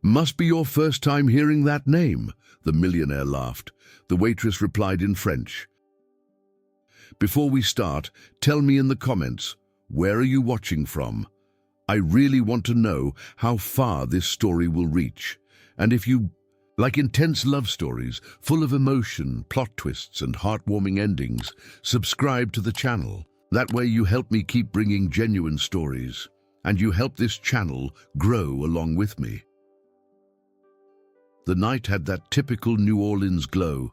Must be your first time hearing that name, the millionaire laughed. The waitress replied in French. Before we start, tell me in the comments, where are you watching from? I really want to know how far this story will reach. And if you like intense love stories, full of emotion, plot twists, and heartwarming endings, subscribe to the channel. That way you help me keep bringing genuine stories, and you help this channel grow along with me. The night had that typical New Orleans glow,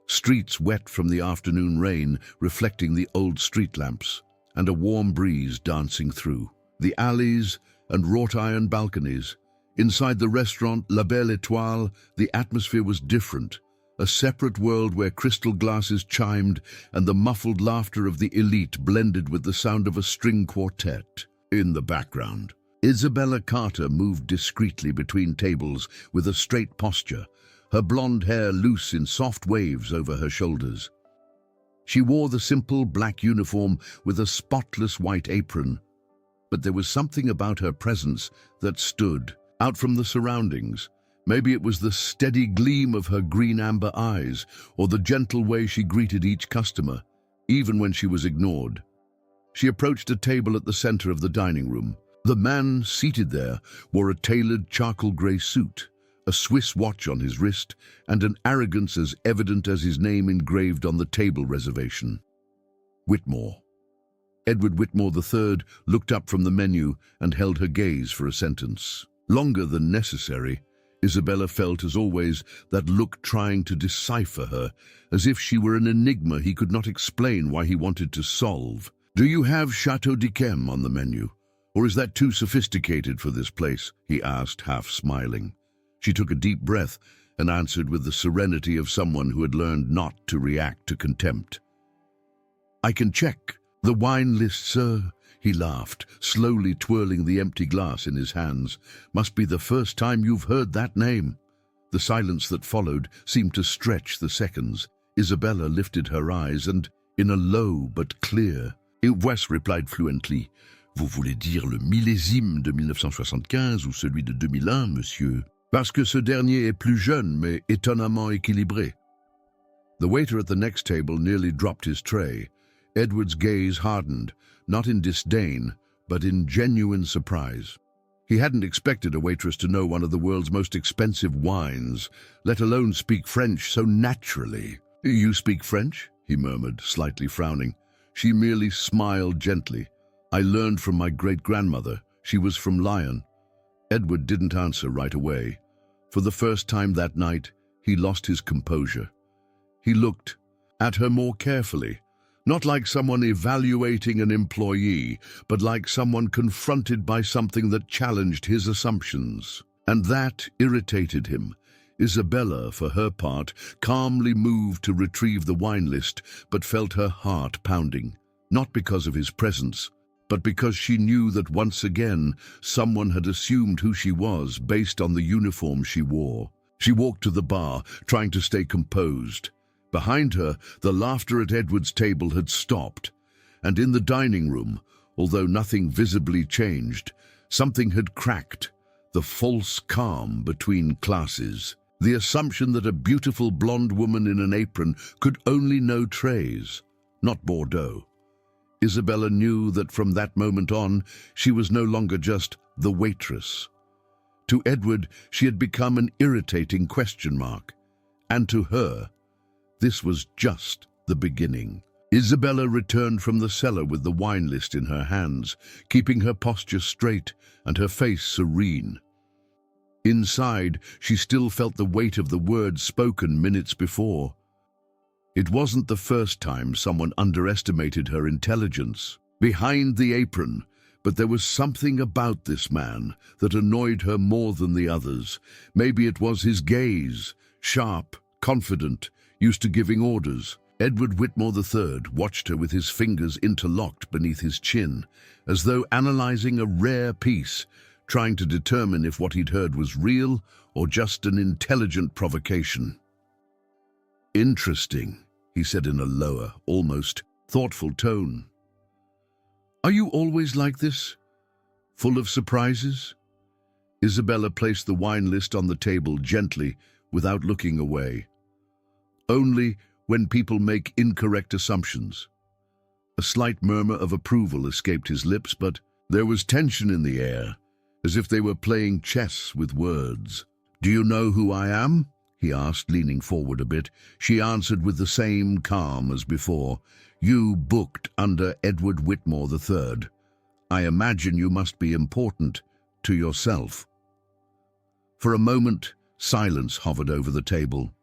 streets wet from the afternoon rain reflecting the old street lamps, and a warm breeze dancing through the alleys and wrought-iron balconies. Inside the restaurant La Belle Étoile, the atmosphere was different, a separate world where crystal glasses chimed and the muffled laughter of the elite blended with the sound of a string quartet. In the background, Isabella Carter moved discreetly between tables with a straight posture, her blonde hair loose in soft waves over her shoulders. She wore the simple black uniform with a spotless white apron, but there was something about her presence that stood out from the surroundings. Maybe it was the steady gleam of her green-amber eyes, or the gentle way she greeted each customer, even when she was ignored. She approached a table at the center of the dining room. The man seated there wore a tailored charcoal gray suit, a Swiss watch on his wrist, and an arrogance as evident as his name engraved on the table reservation. Whitmore. Edward Whitmore III looked up from the menu and held her gaze for a sentence. Longer than necessary, Isabella felt, as always, that look trying to decipher her, as if she were an enigma he could not explain why he wanted to solve. "Do you have Chateau d'Yquem on the menu? Or is that too sophisticated for this place?" he asked, half smiling. She took a deep breath and answered with the serenity of someone who had learned not to react to contempt. "I can check the wine list, sir," he laughed, slowly twirling the empty glass in his hands. "Must be the first time you've heard that name." The silence that followed seemed to stretch the seconds. Isabella lifted her eyes and, in a low but clear voice, replied fluently, "Vous voulez dire le millésime de 1975 ou celui de 2001, monsieur? Parce que ce dernier est plus jeune mais étonnamment équilibré." The waiter at the next table nearly dropped his tray. Edward's gaze hardened, not in disdain, but in genuine surprise. He hadn't expected a waitress to know one of the world's most expensive wines, let alone speak French so naturally. "You speak French?" he murmured, slightly frowning. She merely smiled gently. "I learned from my great-grandmother. She was from Lyon." Edward didn't answer right away. For the first time that night, he lost his composure. He looked at her more carefully, not like someone evaluating an employee, but like someone confronted by something that challenged his assumptions. And that irritated him. Isabella, for her part, calmly moved to retrieve the wine list, but felt her heart pounding, not because of his presence, but because she knew that once again someone had assumed who she was based on the uniform she wore. She walked to the bar, trying to stay composed. Behind her, the laughter at Edward's table had stopped, and in the dining room, although nothing visibly changed, something had cracked, the false calm between classes, the assumption that a beautiful blonde woman in an apron could only know trays, not Bordeaux. Isabella knew that from that moment on, she was no longer just the waitress. To Edward, she had become an irritating question mark, and to her, this was just the beginning. Isabella returned from the cellar with the wine list in her hands, keeping her posture straight and her face serene. Inside, she still felt the weight of the words spoken minutes before. It wasn't the first time someone underestimated her intelligence behind the apron, but there was something about this man that annoyed her more than the others. Maybe it was his gaze, sharp, confident, used to giving orders. Edward Whitmore III watched her with his fingers interlocked beneath his chin, as though analyzing a rare piece, trying to determine if what he'd heard was real or just an intelligent provocation. "Interesting," he said in a lower, almost thoughtful tone. "Are you always like this? Full of surprises?" Isabella placed the wine list on the table gently, without looking away. Only when people make incorrect assumptions. A slight murmur of approval escaped his lips, but there was tension in the air, as if they were playing chess with words. "Do you know who I am?" he asked, leaning forward a bit. She answered with the same calm as before. "You booked under Edward Whitmore III. I imagine you must be important to yourself." For a moment, silence hovered over the table.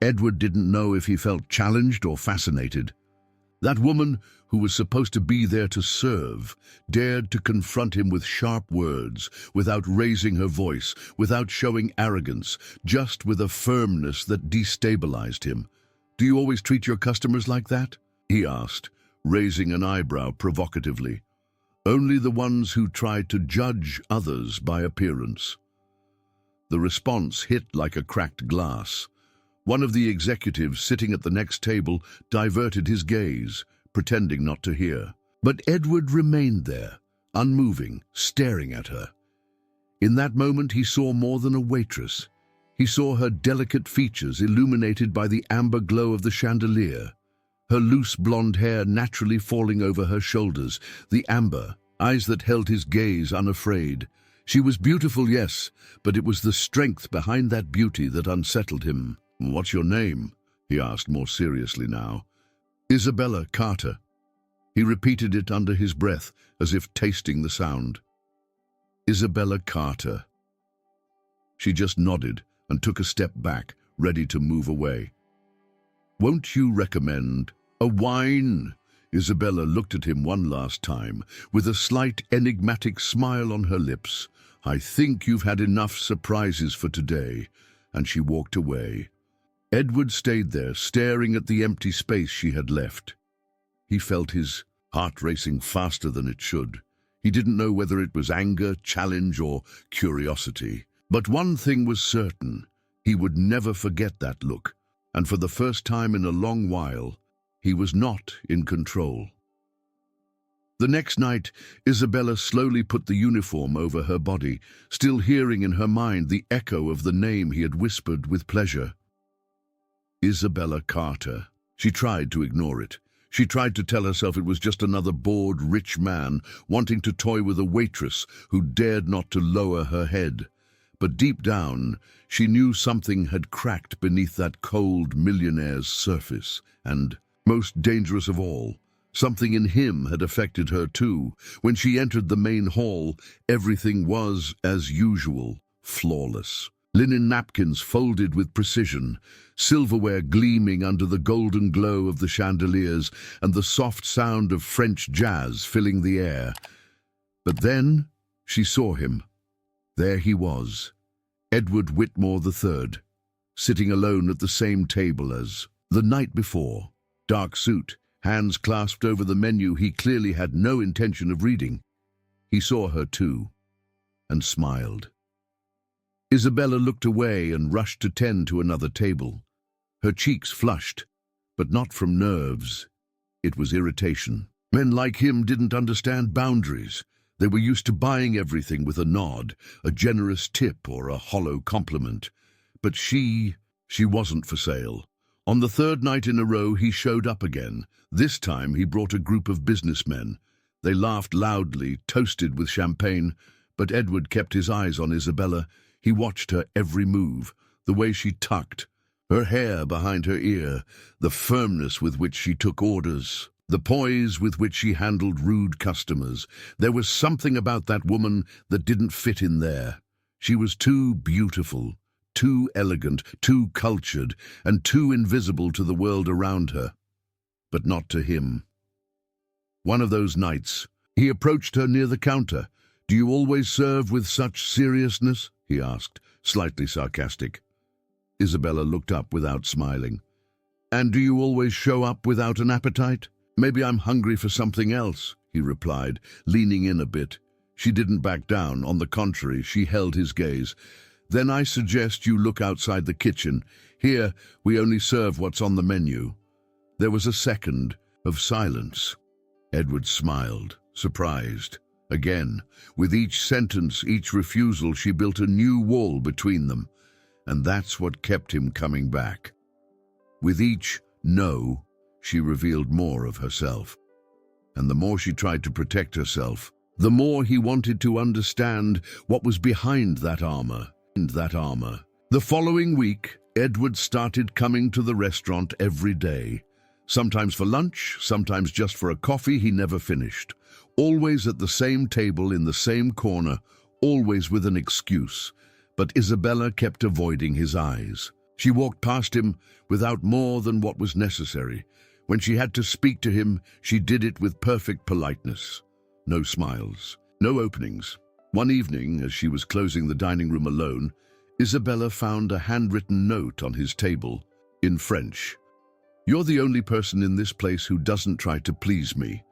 Edward didn't know if he felt challenged or fascinated. That woman, who was supposed to be there to serve, dared to confront him with sharp words, without raising her voice, without showing arrogance, just with a firmness that destabilized him. "Do you always treat your customers like that?" he asked, raising an eyebrow provocatively. "Only the ones who try to judge others by appearance." The response hit like a cracked glass. One of the executives sitting at the next table diverted his gaze, pretending not to hear. But Edward remained there, unmoving, staring at her. In that moment he saw more than a waitress. He saw her delicate features illuminated by the amber glow of the chandelier, her loose blonde hair naturally falling over her shoulders, the amber, eyes that held his gaze unafraid. She was beautiful, yes, but it was the strength behind that beauty that unsettled him. "What's your name?" he asked more seriously now. "Isabella Carter." He repeated it under his breath, as if tasting the sound. "Isabella Carter." She just nodded and took a step back, ready to move away. "Won't you recommend a wine?" Isabella looked at him one last time, with a slight enigmatic smile on her lips. "I think you've had enough surprises for today," and she walked away. Edward stayed there, staring at the empty space she had left. He felt his heart racing faster than it should. He didn't know whether it was anger, challenge, or curiosity. But one thing was certain: he would never forget that look, and for the first time in a long while, he was not in control. The next night, Isabella slowly put the uniform over her body, still hearing in her mind the echo of the name he had whispered with pleasure. Isabella Carter. She tried to ignore it. She tried to tell herself it was just another bored, rich man wanting to toy with a waitress who dared not to lower her head. But deep down, she knew something had cracked beneath that cold millionaire's surface, and, most dangerous of all, something in him had affected her too. When she entered the main hall, everything was, as usual, flawless. Linen napkins folded with precision, silverware gleaming under the golden glow of the chandeliers, and the soft sound of French jazz filling the air. But then she saw him. There he was, Edward Whitmore III, sitting alone at the same table as the night before. Dark suit, hands clasped over the menu he clearly had no intention of reading. He saw her too, and smiled. Isabella looked away and rushed to tend to another table. Her cheeks flushed, but not from nerves. It was irritation. Men like him didn't understand boundaries. They were used to buying everything with a nod, a generous tip or a hollow compliment. But she wasn't for sale. On the third night in a row, he showed up again. This time he brought a group of businessmen. They laughed loudly, toasted with champagne, but Edward kept his eyes on Isabella. He watched her every move, the way she tucked, her hair behind her ear, the firmness with which she took orders, the poise with which she handled rude customers. There was something about that woman that didn't fit in there. She was too beautiful, too elegant, too cultured, and too invisible to the world around her. But not to him. One of those nights, he approached her near the counter. "Do you always serve with such seriousness?" he asked, slightly sarcastic. Isabella looked up without smiling. "And do you always show up without an appetite?" "Maybe I'm hungry for something else," he replied, leaning in a bit. She didn't back down. On the contrary, she held his gaze. "Then I suggest you look outside the kitchen. Here, we only serve what's on the menu." There was a second of silence. Edward smiled, surprised. Again, with each sentence, each refusal, she built a new wall between them, and that's what kept him coming back. With each no, she revealed more of herself. And the more she tried to protect herself, the more he wanted to understand what was behind that armor. The following week, Edward started coming to the restaurant every day. Sometimes for lunch, sometimes just for a coffee he never finished. Always at the same table in the same corner, always with an excuse. But Isabella kept avoiding his eyes. She walked past him without more than what was necessary. When she had to speak to him, she did it with perfect politeness. No smiles, no openings. One evening, as she was closing the dining room alone, Isabella found a handwritten note on his table, in French. "You're the only person in this place who doesn't try to please me,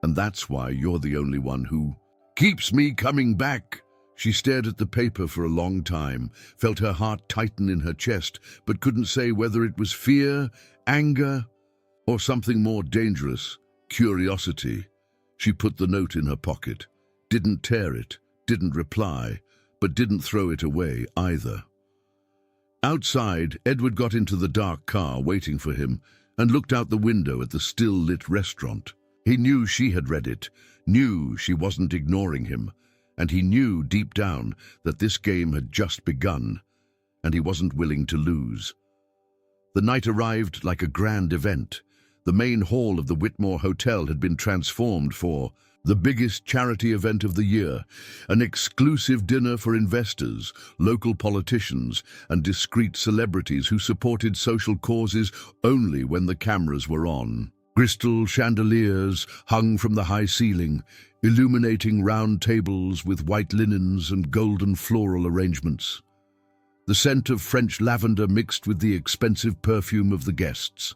and that's why you're the only one who keeps me coming back." She stared at the paper for a long time, felt her heart tighten in her chest, but couldn't say whether it was fear, anger, or something more dangerous, curiosity. She put the note in her pocket, didn't tear it, didn't reply, but didn't throw it away either. Outside, Edward got into the dark car waiting for him and looked out the window at the still-lit restaurant. He knew she had read it, knew she wasn't ignoring him, and he knew deep down that this game had just begun, and he wasn't willing to lose. The night arrived like a grand event. The main hall of the Whitmore Hotel had been transformed for the biggest charity event of the year, an exclusive dinner for investors, local politicians, and discreet celebrities who supported social causes only when the cameras were on. Crystal chandeliers hung from the high ceiling, illuminating round tables with white linens and golden floral arrangements. The scent of French lavender mixed with the expensive perfume of the guests.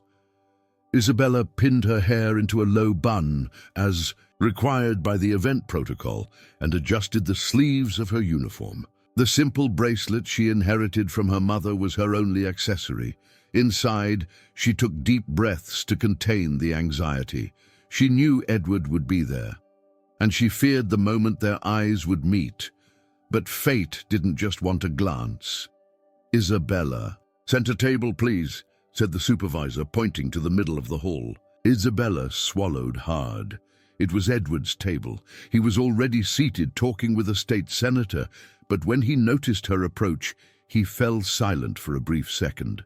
Isabella pinned her hair into a low bun, as required by the event protocol, and adjusted the sleeves of her uniform. The simple bracelet she inherited from her mother was her only accessory. Inside, she took deep breaths to contain the anxiety. She knew Edward would be there, and she feared the moment their eyes would meet. But fate didn't just want a glance. "Isabella, center table, please," said the supervisor, pointing to the middle of the hall. Isabella swallowed hard. It was Edward's table. He was already seated, talking with a state senator, but when he noticed her approach, he fell silent for a brief second.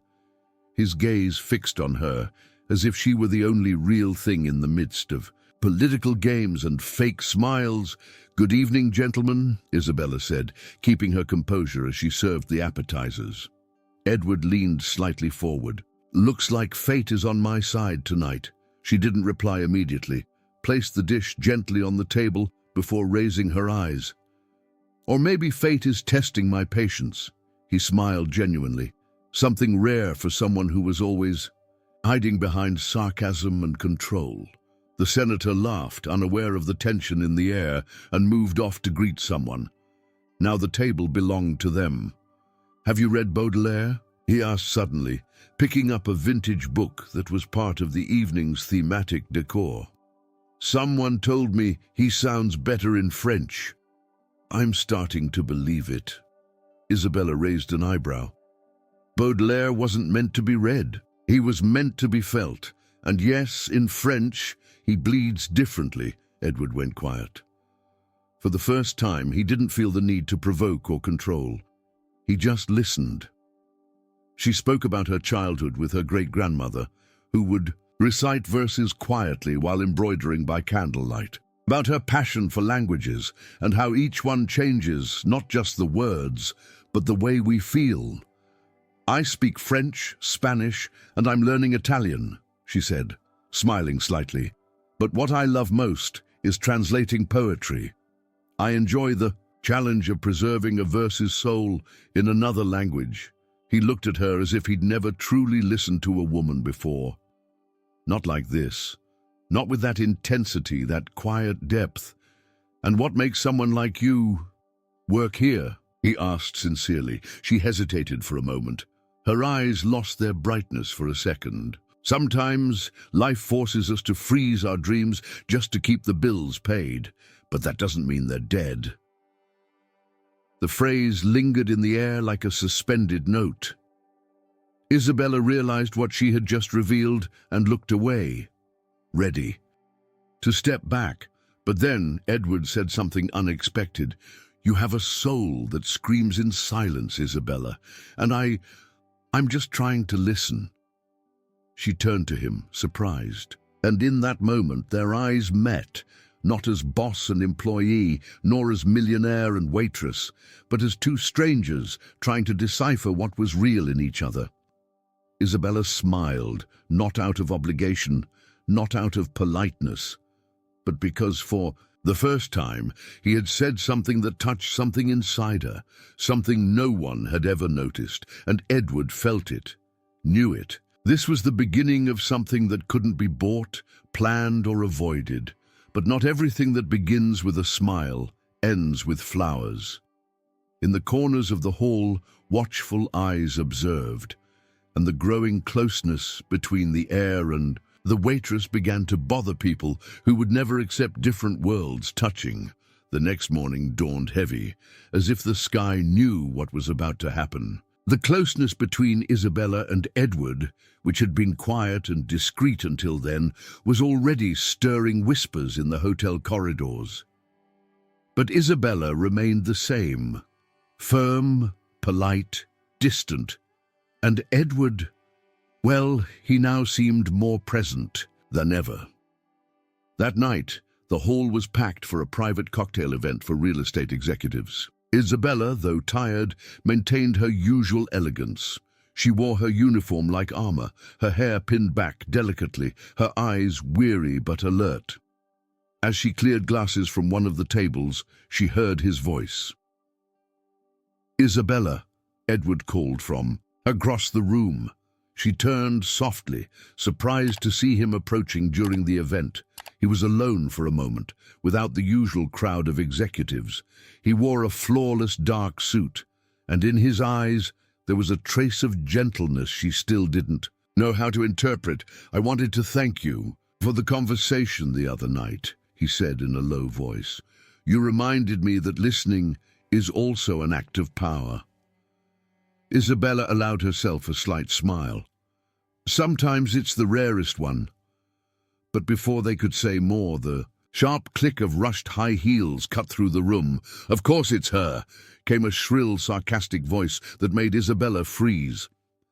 His gaze fixed on her, as if she were the only real thing in the midst of political games and fake smiles. "Good evening, gentlemen," Isabella said, keeping her composure as she served the appetizers. Edward leaned slightly forward. "Looks like fate is on my side tonight." She didn't reply immediately, placed the dish gently on the table before raising her eyes. "Or maybe fate is testing my patience." He smiled genuinely, something rare for someone who was always hiding behind sarcasm and control. The senator laughed, unaware of the tension in the air, and moved off to greet someone. Now the table belonged to them. "Have you read Baudelaire?" he asked suddenly, picking up a vintage book that was part of the evening's thematic decor. "Someone told me he sounds better in French." "I'm starting to believe it." Isabella raised an eyebrow. Baudelaire wasn't meant to be read. He was meant to be felt. And yes, in French, he bleeds differently. Edward went quiet. For the first time, he didn't feel the need to provoke or control. He just listened. She spoke about her childhood with her great-grandmother, who would recite verses quietly while embroidering by candlelight, about her passion for languages and how each one changes not just the words, but the way we feel. "I speak French, Spanish, and I'm learning Italian," she said, smiling slightly. "But what I love most is translating poetry. I enjoy the challenge of preserving a verse's soul in another language." He looked at her as if he'd never truly listened to a woman before. Not like this. Not with that intensity, that quiet depth. "And what makes someone like you work here?" he asked sincerely. She hesitated for a moment. Her eyes lost their brightness for a second. "Sometimes life forces us to freeze our dreams just to keep the bills paid. but that doesn't mean they're dead. The phrase lingered in the air like a suspended note. Isabella realized what she had just revealed and looked away, ready to step back. But then Edward said something unexpected. "You have a soul that screams in silence, Isabella, and I'm just trying to listen." She turned to him, surprised, and in that moment their eyes met, not as boss and employee, nor as millionaire and waitress, but as two strangers trying to decipher what was real in each other. Isabella smiled, not out of obligation, not out of politeness, but because for the first time he had said something that touched something inside her, something no one had ever noticed, and Edward felt it, knew it. This was the beginning of something that couldn't be bought, planned, or avoided. But not everything that begins with a smile ends with flowers. In the corners of the hall, watchful eyes observed, and the growing closeness between the heir and the waitress began to bother people who would never accept different worlds touching. The next morning dawned heavy, as if the sky knew what was about to happen. The closeness between Isabella and Edward, which had been quiet and discreet until then, was already stirring whispers in the hotel corridors. But Isabella remained the same, firm, polite, distant, and Edward, well, he now seemed more present than ever. That night, the hall was packed for a private cocktail event for real estate executives. Isabella, though tired, maintained her usual elegance. She wore her uniform like armor, her hair pinned back delicately, her eyes weary but alert. As she cleared glasses from one of the tables, she heard his voice. "Isabella," Edward called from across the room. She turned softly, surprised to see him approaching during the event. He was alone for a moment, without the usual crowd of executives. He wore a flawless dark suit, and in his eyes there was a trace of gentleness she still didn't know how to interpret. "I wanted to thank you for the conversation the other night," he said in a low voice. "You reminded me that listening is also an act of power." Isabella allowed herself a slight smile. "Sometimes it's the rarest one." But before they could say more, the sharp click of rushed high heels cut through the room. "Of course it's her," came a shrill, sarcastic voice that made Isabella freeze.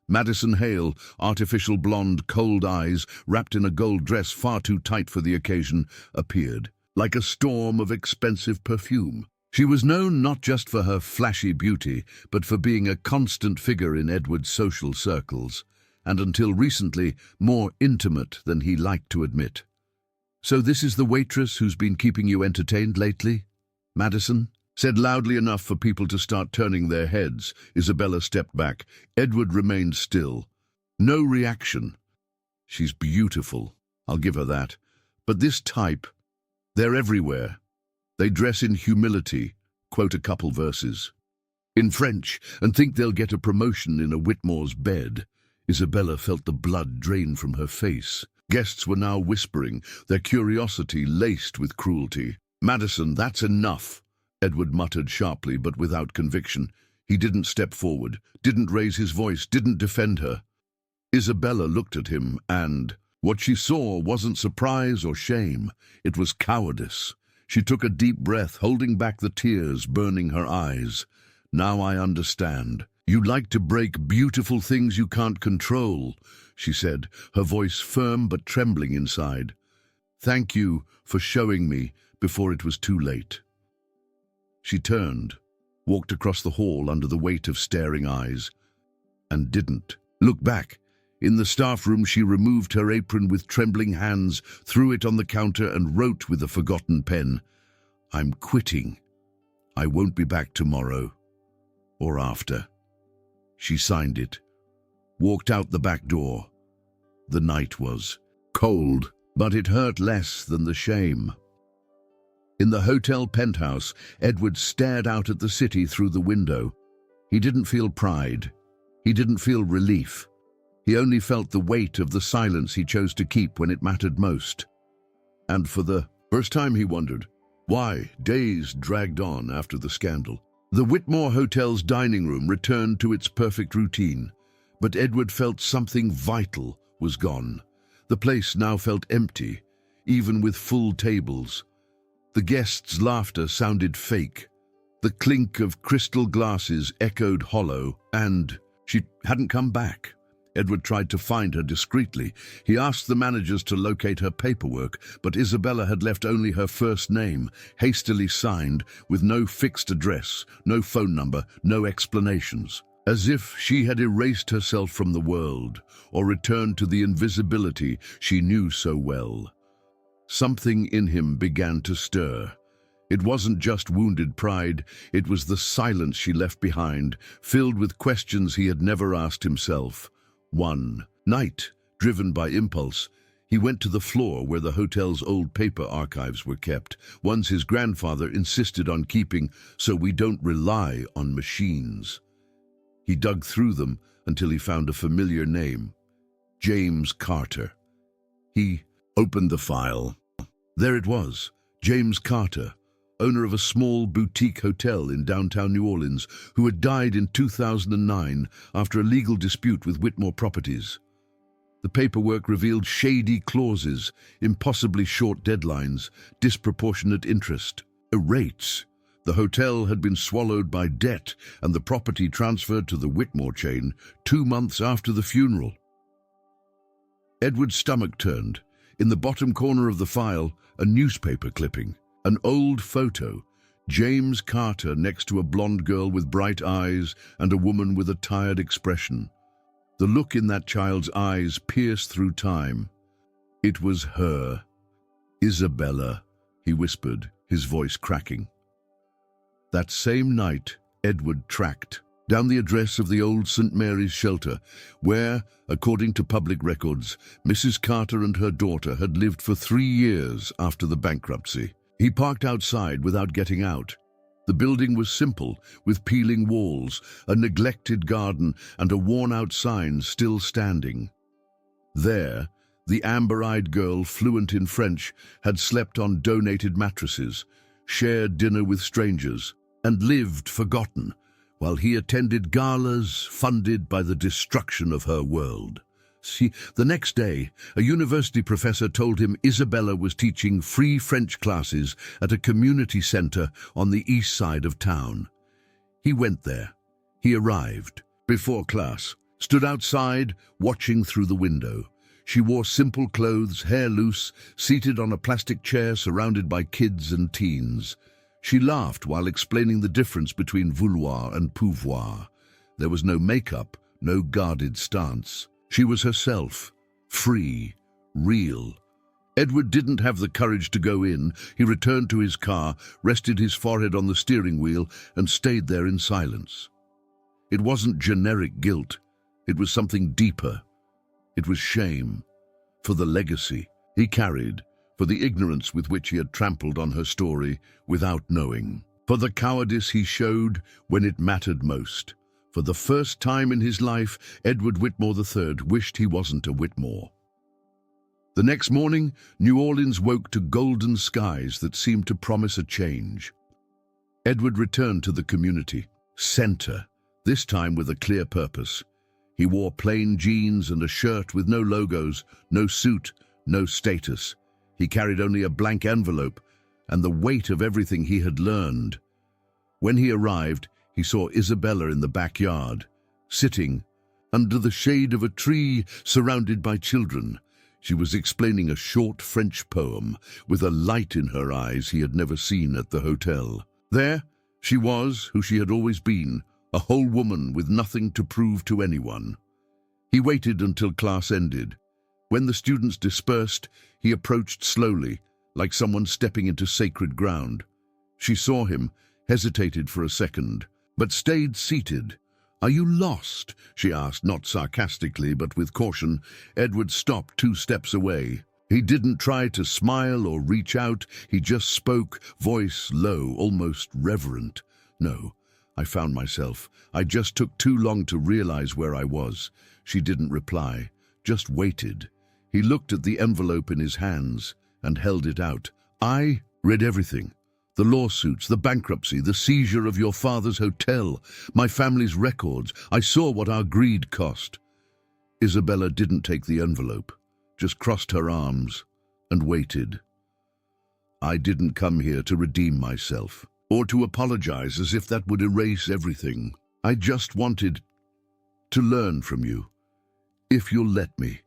Madison Hale, artificial blonde, cold eyes, wrapped in a gold dress far too tight for the occasion, appeared, like a storm of expensive perfume. She was known not just for her flashy beauty, but for being a constant figure in Edward's social circles, and until recently, more intimate than he liked to admit. "So this is the waitress who's been keeping you entertained lately?" Madison said loudly enough for people to start turning their heads. Isabella stepped back. Edward remained still. No reaction. "She's beautiful, I'll give her that. But this type, they're everywhere. They dress in humility, quote a couple verses in French, and think they'll get a promotion in a Whitmore's bed." Isabella felt the blood drain from her face. Guests were now whispering, their curiosity laced with cruelty. "Madison, that's enough," Edward muttered sharply but without conviction. He didn't step forward, didn't raise his voice, didn't defend her. Isabella looked at him, and what she saw wasn't surprise or shame. It was cowardice. She took a deep breath, holding back the tears burning her eyes. "Now I understand. You like to break beautiful things you can't control," she said, her voice firm but trembling inside. "Thank you for showing me before it was too late." She turned, walked across the hall under the weight of staring eyes, and didn't look back. In the staff room, she removed her apron with trembling hands, threw it on the counter, and wrote with a forgotten pen, "I'm quitting. I won't be back tomorrow or after." She signed it, walked out the back door. The night was cold, but it hurt less than the shame. In the hotel penthouse, Edward stared out at the city through the window. He didn't feel pride. He didn't feel relief. He only felt the weight of the silence he chose to keep when it mattered most. And for the first time he wondered, Why, days dragged on after the scandal. The Whitmore Hotel's dining room returned to its perfect routine, but Edward felt something vital was gone. The place now felt empty, even with full tables. The guests' laughter sounded fake. The clink of crystal glasses echoed hollow, and she hadn't come back. Edward tried to find her discreetly. He asked the managers to locate her paperwork, but Isabella had left only her first name, hastily signed, with no fixed address, no phone number, no explanations. As if she had erased herself from the world, or returned to the invisibility she knew so well. Something in him began to stir. It wasn't just wounded pride, it was the silence she left behind, filled with questions he had never asked himself. One night, driven by impulse, he went to the floor where the hotel's old paper archives were kept, ones his grandfather insisted on keeping so we don't rely on machines. He dug through them until he found a familiar name, James Carter. He opened the file. There it was, James Carter, owner of a small boutique hotel in downtown New Orleans, who had died in 2009 after a legal dispute with Whitmore Properties. The paperwork revealed shady clauses, impossibly short deadlines, disproportionate interest, rates. The hotel had been swallowed by debt and the property transferred to the Whitmore chain 2 months after the funeral. Edward's stomach turned. In the bottom corner of the file, a newspaper clipping. An old photo, James Carter next to a blonde girl with bright eyes and a woman with a tired expression. The look in that child's eyes pierced through time. It was her. Isabella, he whispered, his voice cracking. That same night, Edward tracked down the address of the old St. Mary's shelter, where, according to public records, Mrs. Carter and her daughter had lived for 3 years after the bankruptcy. He parked outside without getting out. The building was simple, with peeling walls, a neglected garden, and a worn-out sign still standing. There, the amber-eyed girl, fluent in French, had slept on donated mattresses, shared dinner with strangers, and lived forgotten, while he attended galas funded by the destruction of her world. See, the next day, a university professor told him Isabella was teaching free French classes at a community center on the east side of town. He went there. He arrived, before class, stood outside, watching through the window. She wore simple clothes, hair loose, seated on a plastic chair surrounded by kids and teens. She laughed while explaining the difference between vouloir and pouvoir. There was no makeup, no guarded stance. She was herself, free, real. Edward didn't have the courage to go in. He returned to his car, rested his forehead on the steering wheel, and stayed there in silence. It wasn't generic guilt. It was something deeper. It was shame. For the legacy he carried, for the ignorance with which he had trampled on her story without knowing, for the cowardice he showed when it mattered most. For the first time in his life, Edward Whitmore III wished he wasn't a Whitmore. The next morning, New Orleans woke to golden skies that seemed to promise a change. Edward returned to the community center, this time with a clear purpose. He wore plain jeans and a shirt with no logos, no suit, no status. He carried only a blank envelope and the weight of everything he had learned. When he arrived, he saw Isabella in the backyard, sitting under the shade of a tree surrounded by children. She was explaining a short French poem with a light in her eyes he had never seen at the hotel. There, she was who she had always been, a whole woman with nothing to prove to anyone. He waited until class ended. When the students dispersed, he approached slowly, like someone stepping into sacred ground. She saw him, hesitated for a second, but stayed seated. "Are you lost?" she asked, not sarcastically, but with caution. Edward stopped 2 steps away. He didn't try to smile or reach out. He just spoke, voice low, almost reverent. "No, I found myself. I just took too long to realize where I was." She didn't reply, just waited. He looked at the envelope in his hands and held it out. "I read everything. The lawsuits, the bankruptcy, the seizure of your father's hotel, my family's records. I saw what our greed cost. Isabella didn't take the envelope, just crossed her arms and waited. I didn't come here to redeem myself, or to apologize as if that would erase everything. I just wanted to learn from you, if you'll let me.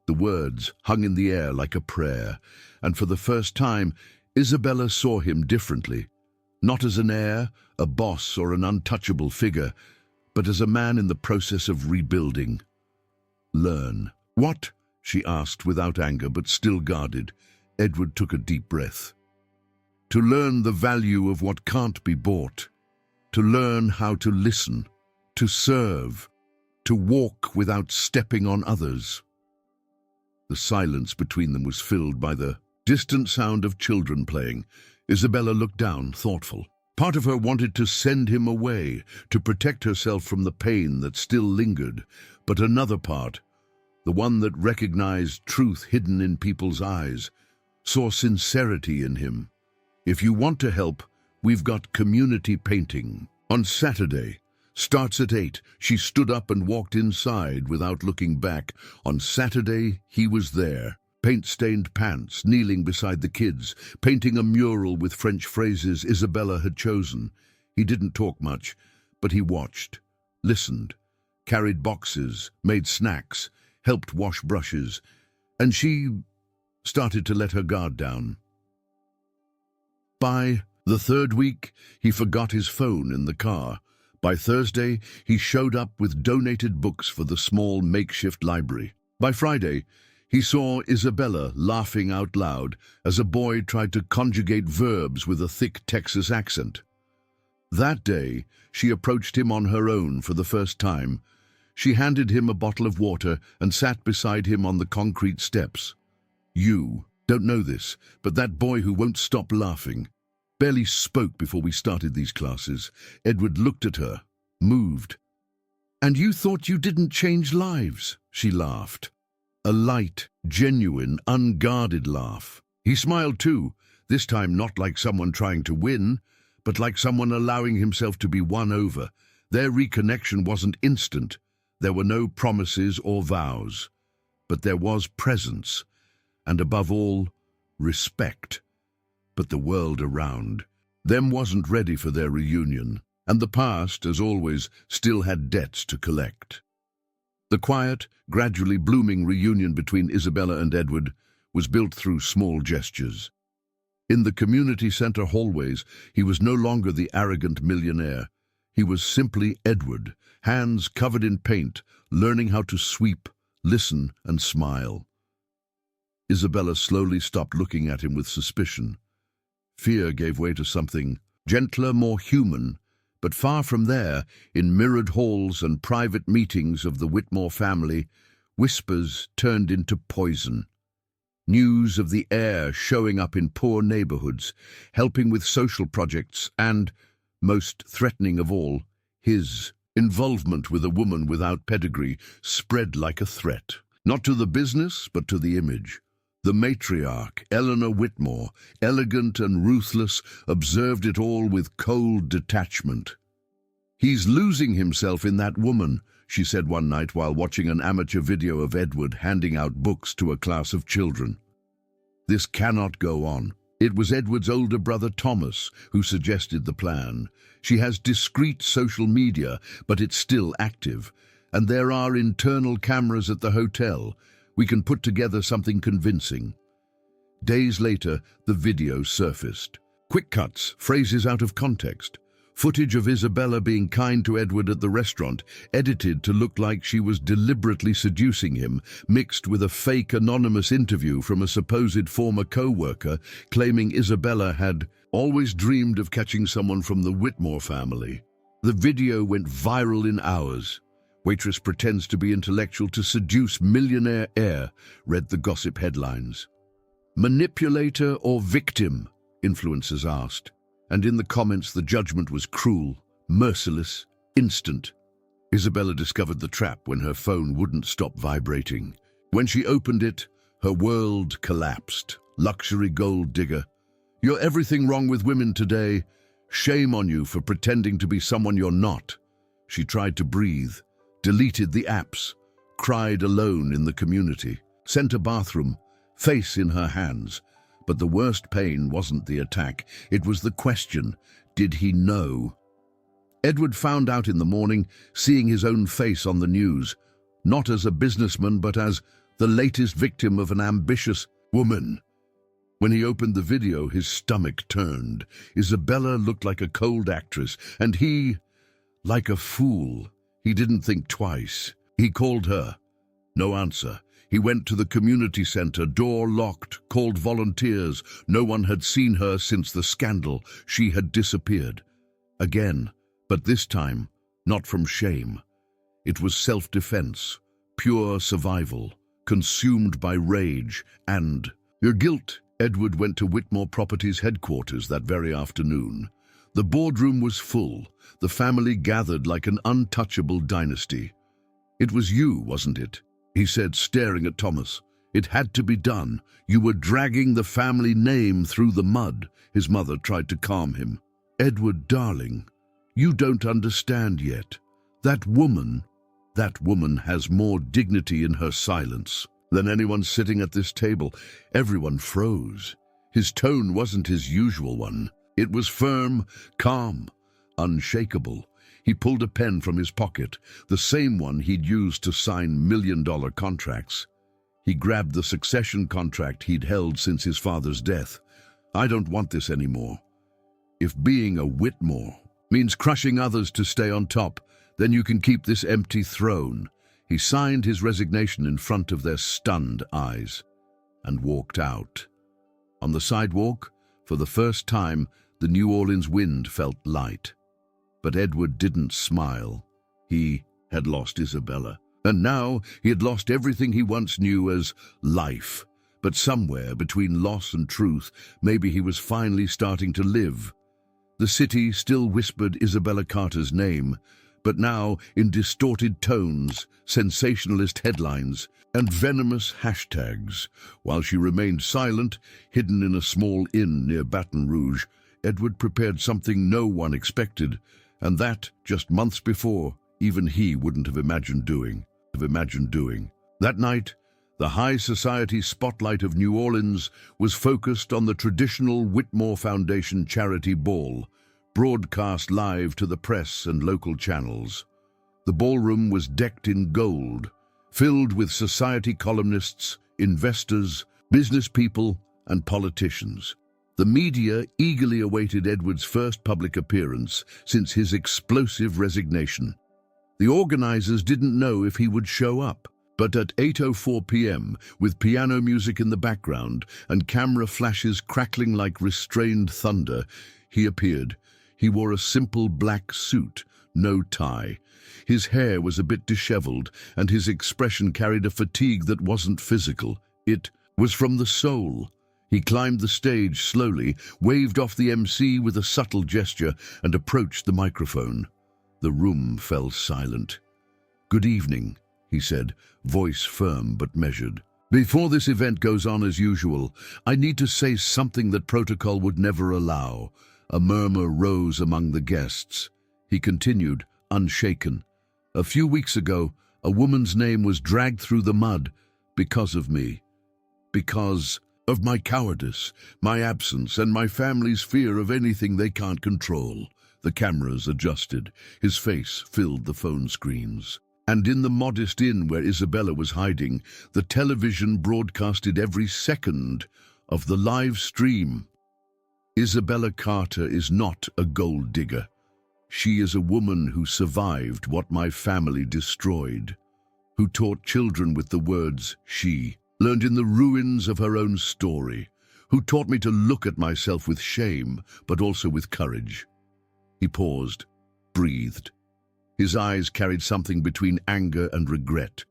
The words hung in the air like a prayer, and for the first time, Isabella saw him differently, not as an heir, a boss, or an untouchable figure, but as a man in the process of rebuilding. Learn. What? She asked without anger, but still guarded. Edward took a deep breath. To learn the value of what can't be bought. To learn how to listen. To serve. To walk without stepping on others. The silence between them was filled by the distant sound of children playing. Isabella looked down, thoughtful. Part of her wanted to send him away, to protect herself from the pain that still lingered. But another part, the one that recognized truth hidden in people's eyes, saw sincerity in him. If you want to help, we've got community painting. On Saturday, starts at 8. She stood up and walked inside without looking back. On Saturday, he was there. Paint-stained pants, kneeling beside the kids, painting a mural with French phrases Isabella had chosen. He didn't talk much, but he watched, listened, carried boxes, made snacks, helped wash brushes, and she started to let her guard down. By the third week, he forgot his phone in the car. By Thursday, he showed up with donated books for the small makeshift library. By Friday, he saw Isabella laughing out loud as a boy tried to conjugate verbs with a thick Texas accent. That day, she approached him on her own for the first time. She handed him a bottle of water and sat beside him on the concrete steps. You don't know this, but that boy who won't stop laughing barely spoke before we started these classes. Edward looked at her, moved. And you thought you didn't change lives, she laughed. A light, genuine, unguarded laugh. He smiled too, this time not like someone trying to win, but like someone allowing himself to be won over. Their reconnection wasn't instant. There were no promises or vows. But there was presence, and above all, respect. But the world around them wasn't ready for their reunion, and the past, as always, still had debts to collect. The quiet, gradually blooming reunion between Isabella and Edward was built through small gestures. In the community center hallways, he was no longer the arrogant millionaire. He was simply Edward, hands covered in paint, learning how to sweep, listen, and smile. Isabella slowly stopped looking at him with suspicion. Fear gave way to something gentler, more human. But far from there, in mirrored halls and private meetings of the Whitmore family, whispers turned into poison. News of the heir showing up in poor neighborhoods, helping with social projects, and, most threatening of all, his involvement with a woman without pedigree spread like a threat. Not to the business, but to the image. The matriarch, Eleanor Whitmore, elegant and ruthless, observed it all with cold detachment. He's losing himself in that woman, she said one night while watching an amateur video of Edward handing out books to a class of children. This cannot go on. It was Edward's older brother Thomas who suggested the plan. She has discreet social media, but it's still active. And there are internal cameras at the hotel. We can put together something convincing. Days later, the video surfaced. Quick cuts, phrases out of context. Footage of Isabella being kind to Edward at the restaurant, edited to look like she was deliberately seducing him, mixed with a fake anonymous interview from a supposed former co-worker claiming Isabella had always dreamed of catching someone from the Whitmore family. The video went viral in hours. Waitress pretends to be intellectual to seduce millionaire heir, read the gossip headlines. Manipulator or victim? Influencers asked. And in the comments the judgment was cruel, merciless, instant. Isabella discovered the trap when her phone wouldn't stop vibrating. When she opened it, her world collapsed. Luxury gold digger, You're everything wrong with women today. Shame on you for pretending to be someone you're not. She tried to breathe, deleted the apps, cried alone in the community, sent a bathroom, face in her hands. But the worst pain wasn't the attack, it was the question, did he know? Edward found out in the morning, seeing his own face on the news, not as a businessman but as the latest victim of an ambitious woman. When he opened the video, his stomach turned. Isabella looked like a cold actress, and he, like a fool. He didn't think twice. He called her. No answer. He went to the community center, door locked, called volunteers. No one had seen her since the scandal. She had disappeared. Again, but this time, not from shame. It was self-defense, pure survival, consumed by rage and your guilt. Edward went to Whitmore Properties headquarters that very afternoon. The boardroom was full, the family gathered like an untouchable dynasty. "It was you, wasn't it?" he said, staring at Thomas. "It had to be done. You were dragging the family name through the mud." His mother tried to calm him. "Edward, darling, you don't understand yet. That woman has more dignity in her silence than anyone sitting at this table." Everyone froze. His tone wasn't his usual one. It was firm, calm, unshakable. He pulled a pen from his pocket, the same one he'd used to sign million-dollar contracts. He grabbed the succession contract he'd held since his father's death. "I don't want this anymore. If being a Whitmore means crushing others to stay on top, then you can keep this empty throne." He signed his resignation in front of their stunned eyes and walked out. On the sidewalk, for the first time, the New Orleans wind felt light. But Edward didn't smile. He had lost Isabella, and now he had lost everything he once knew as life. But somewhere between loss and truth, maybe he was finally starting to live. The city still whispered Isabella Carter's name, but now in distorted tones, sensationalist headlines, and venomous hashtags. While she remained silent, hidden in a small inn near Baton Rouge, Edward prepared something no one expected, and that, just months before, even he wouldn't have imagined doing. That night, the high society spotlight of New Orleans was focused on the traditional Whitmore Foundation charity ball, broadcast live to the press and local channels. The ballroom was decked in gold, filled with society columnists, investors, business people, and politicians. The media eagerly awaited Edward's first public appearance since his explosive resignation. The organizers didn't know if he would show up, but at 8:04 p.m., with piano music in the background and camera flashes crackling like restrained thunder, he appeared. He wore a simple black suit, no tie. His hair was a bit disheveled, and his expression carried a fatigue that wasn't physical. It was from the soul. He climbed the stage slowly, waved off the MC with a subtle gesture, and approached the microphone. The room fell silent. "Good evening," he said, voice firm but measured. "Before this event goes on as usual, I need to say something that protocol would never allow." A murmur rose among the guests. He continued, unshaken. "A few weeks ago, a woman's name was dragged through the mud because of me. Because of my cowardice, my absence, and my family's fear of anything they can't control." The cameras adjusted. His face filled the phone screens. And in the modest inn where Isabella was hiding, the television broadcasted every second of the live stream. "Isabella Carter is not a gold digger. She is a woman who survived what my family destroyed, who taught children with the words she learned in the ruins of her own story, who taught me to look at myself with shame, but also with courage." He paused, breathed. His eyes carried something between anger and regret.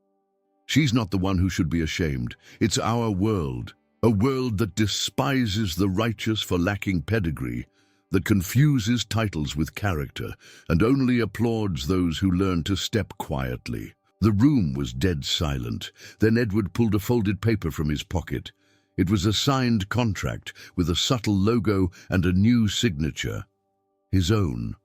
"She's not the one who should be ashamed. It's our world. A world that despises the righteous for lacking pedigree, that confuses titles with character, and only applauds those who learn to step quietly." The room was dead silent. Then Edward pulled a folded paper from his pocket. It was a signed contract with a subtle logo and a new signature, his own.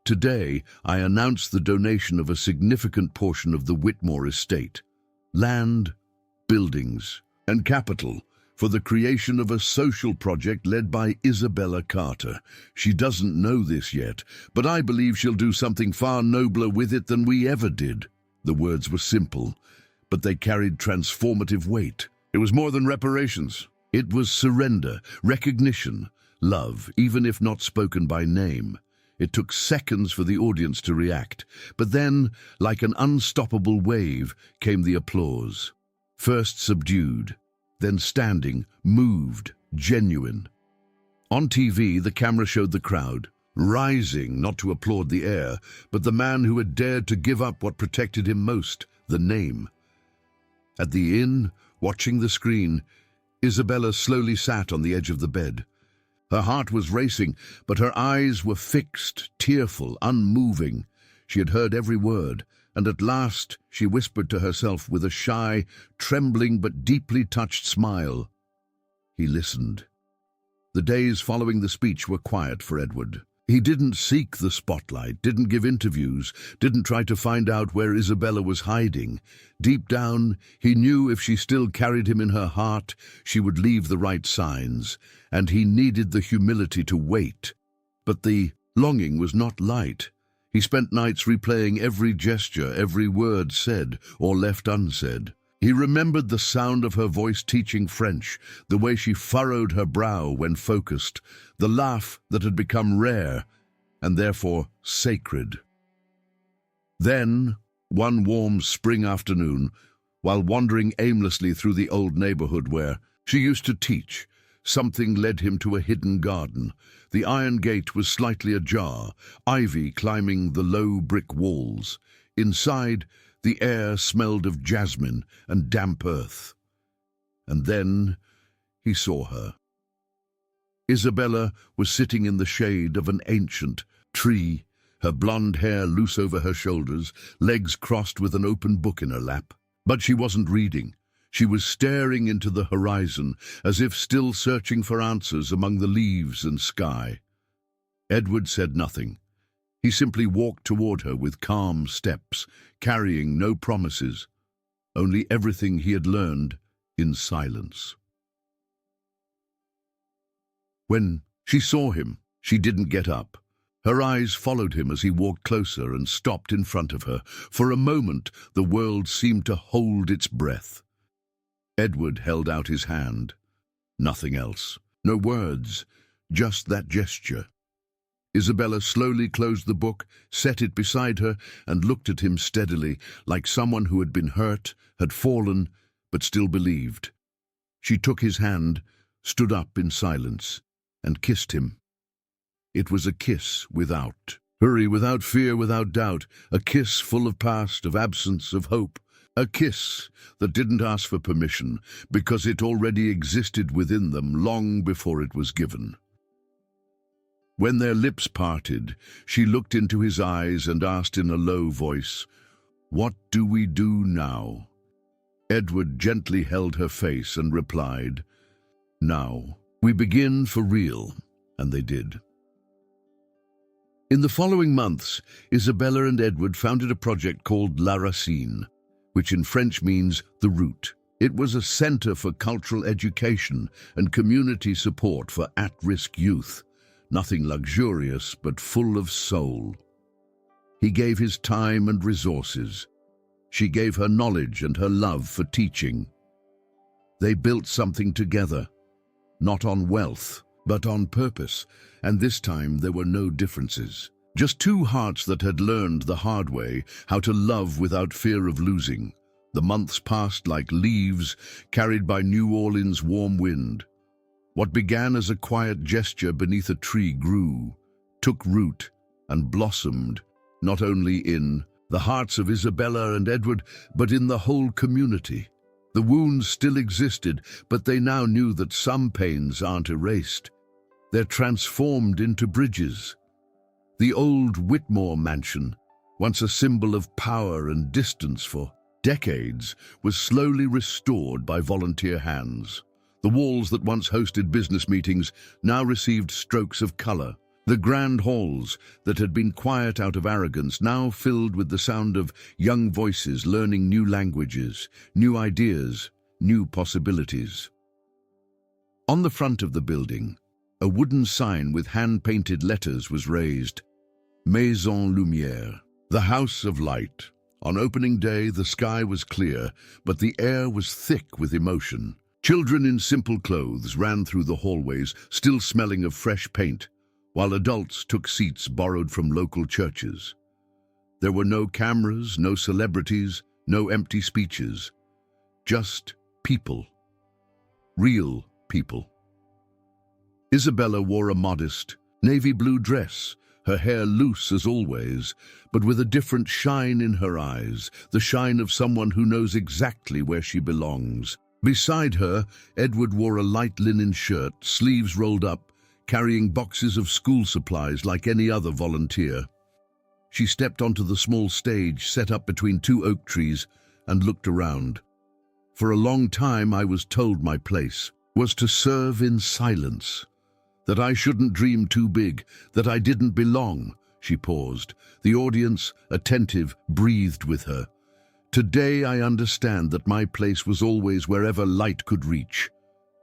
Today, I announce the donation of a significant portion of the Whitmore estate, land, buildings, and capital, for the creation of a social project led by Isabella Carter. She doesn't know this yet, but I believe she'll do something far nobler with it than we ever did. The words were simple, but they carried transformative weight. It was more than reparations. It was surrender, recognition, love, even if not spoken by name. It took seconds for the audience to react, but then, like an unstoppable wave, came the applause. First subdued, then standing, moved, genuine. On TV, the camera showed the crowd, rising not to applaud the heir, but the man who had dared to give up what protected him most, the name. At the inn, watching the screen, Isabella slowly sat on the edge of the bed. Her heart was racing, but her eyes were fixed, tearful, unmoving. She had heard every word, and at last she whispered to herself with a shy, trembling but deeply touched smile. He listened. The days following the speech were quiet for Edward. He didn't seek the spotlight, didn't give interviews, didn't try to find out where Isabella was hiding. Deep down, he knew if she still carried him in her heart, she would leave the right signs, and he needed the humility to wait. But the longing was not light. He spent nights replaying every gesture, every word said or left unsaid. He remembered the sound of her voice teaching French, the way she furrowed her brow when focused, the laugh that had become rare and therefore sacred. Then, one warm spring afternoon, while wandering aimlessly through the old neighborhood where she used to teach, something led him to a hidden garden. The iron gate was slightly ajar, ivy climbing the low brick walls. Inside, the air smelled of jasmine and damp earth. And then he saw her. Isabella was sitting in the shade of an ancient tree, her blonde hair loose over her shoulders, legs crossed with an open book in her lap. But she wasn't reading. She was staring into the horizon, as if still searching for answers among the leaves and sky. Edward said nothing. He simply walked toward her with calm steps, carrying no promises, only everything he had learned in silence. When she saw him, she didn't get up. Her eyes followed him as he walked closer and stopped in front of her. For a moment, the world seemed to hold its breath. Edward held out his hand. Nothing else. No words, just that gesture. Isabella slowly closed the book, set it beside her, and looked at him steadily, like someone who had been hurt, had fallen, but still believed. She took his hand, stood up in silence, and kissed him. It was a kiss without hurry, without fear, without doubt, a kiss full of past, of absence, of hope. A kiss that didn't ask for permission, because it already existed within them long before it was given. When their lips parted, she looked into his eyes and asked in a low voice, "What do we do now?" Edward gently held her face and replied, "Now, we begin for real," and they did. In the following months, Isabella and Edward founded a project called La Racine, which in French means the root. It was a center for cultural education and community support for at-risk youth. Nothing luxurious, but full of soul. He gave his time and resources. She gave her knowledge and her love for teaching. They built something together, not on wealth, but on purpose, and this time there were no differences. Just two hearts that had learned the hard way how to love without fear of losing. The months passed like leaves carried by New Orleans' warm wind. What began as a quiet gesture beneath a tree grew, took root, and blossomed, not only in the hearts of Isabella and Edward, but in the whole community. The wounds still existed, but they now knew that some pains aren't erased. They're transformed into bridges. The old Whitmore mansion, once a symbol of power and distance for decades, was slowly restored by volunteer hands. The walls that once hosted business meetings now received strokes of color. The grand halls that had been quiet out of arrogance now filled with the sound of young voices learning new languages, new ideas, new possibilities. On the front of the building, a wooden sign with hand-painted letters was raised. Maison Lumière, the House of Light. On opening day, the sky was clear, but the air was thick with emotion. Children in simple clothes ran through the hallways, still smelling of fresh paint, while adults took seats borrowed from local churches. There were no cameras, no celebrities, no empty speeches. Just people. Real people. Isabella wore a modest, navy blue dress, her hair loose as always, but with a different shine in her eyes, the shine of someone who knows exactly where she belongs. Beside her, Edward wore a light linen shirt, sleeves rolled up, carrying boxes of school supplies like any other volunteer. She stepped onto the small stage set up between two oak trees and looked around. For a long time I was told my place was to serve in silence, that I shouldn't dream too big, that I didn't belong. She paused. The audience, attentive, breathed with her. Today I understand that my place was always wherever light could reach,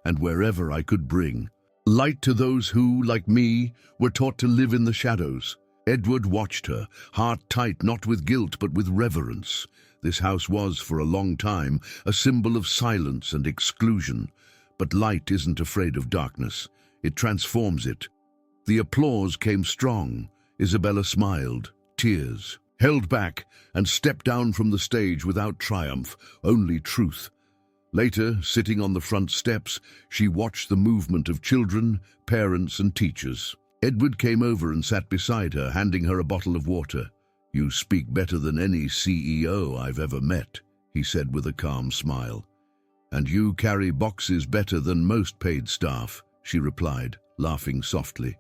and wherever I could bring light to those who, like me, were taught to live in the shadows. Edward watched her, heart tight, not with guilt but with reverence. This house was, for a long time, a symbol of silence and exclusion. But light isn't afraid of darkness. It transforms it. The applause came strong. Isabella smiled, tears held back, and stepped down from the stage without triumph, only truth. Later, sitting on the front steps, she watched the movement of children, parents, and teachers. Edward came over and sat beside her, handing her a bottle of water. "You speak better than any CEO I've ever met," he said with a calm smile. "And you carry boxes better than most paid staff," she replied, laughing softly.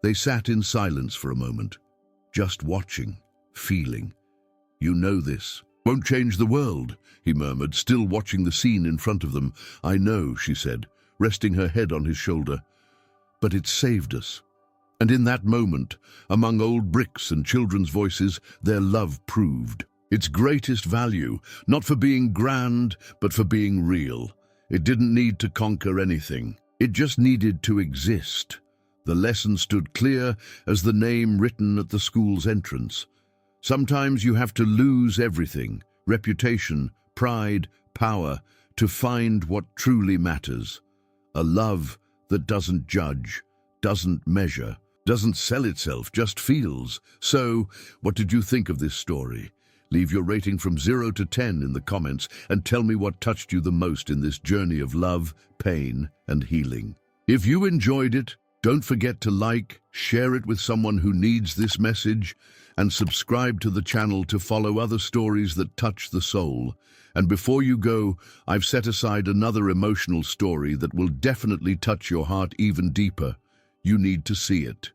They sat in silence for a moment, just watching, feeling. "You know this won't change the world," he murmured, still watching the scene in front of them. "I know," she said, resting her head on his shoulder. "But it saved us." And in that moment, among old bricks and children's voices, their love proved its greatest value, not for being grand, but for being real. It didn't need to conquer anything. It just needed to exist. The lesson stood clear as the name written at the school's entrance. Sometimes you have to lose everything, reputation, pride, power, to find what truly matters. A love that doesn't judge, doesn't measure, doesn't sell itself, just feels. So, what did you think of this story? Leave your rating from 0 to 10 in the comments and tell me what touched you the most in this journey of love, pain, and healing. If you enjoyed it, don't forget to like, share it with someone who needs this message, and subscribe to the channel to follow other stories that touch the soul. And before you go, I've set aside another emotional story that will definitely touch your heart even deeper. You need to see it.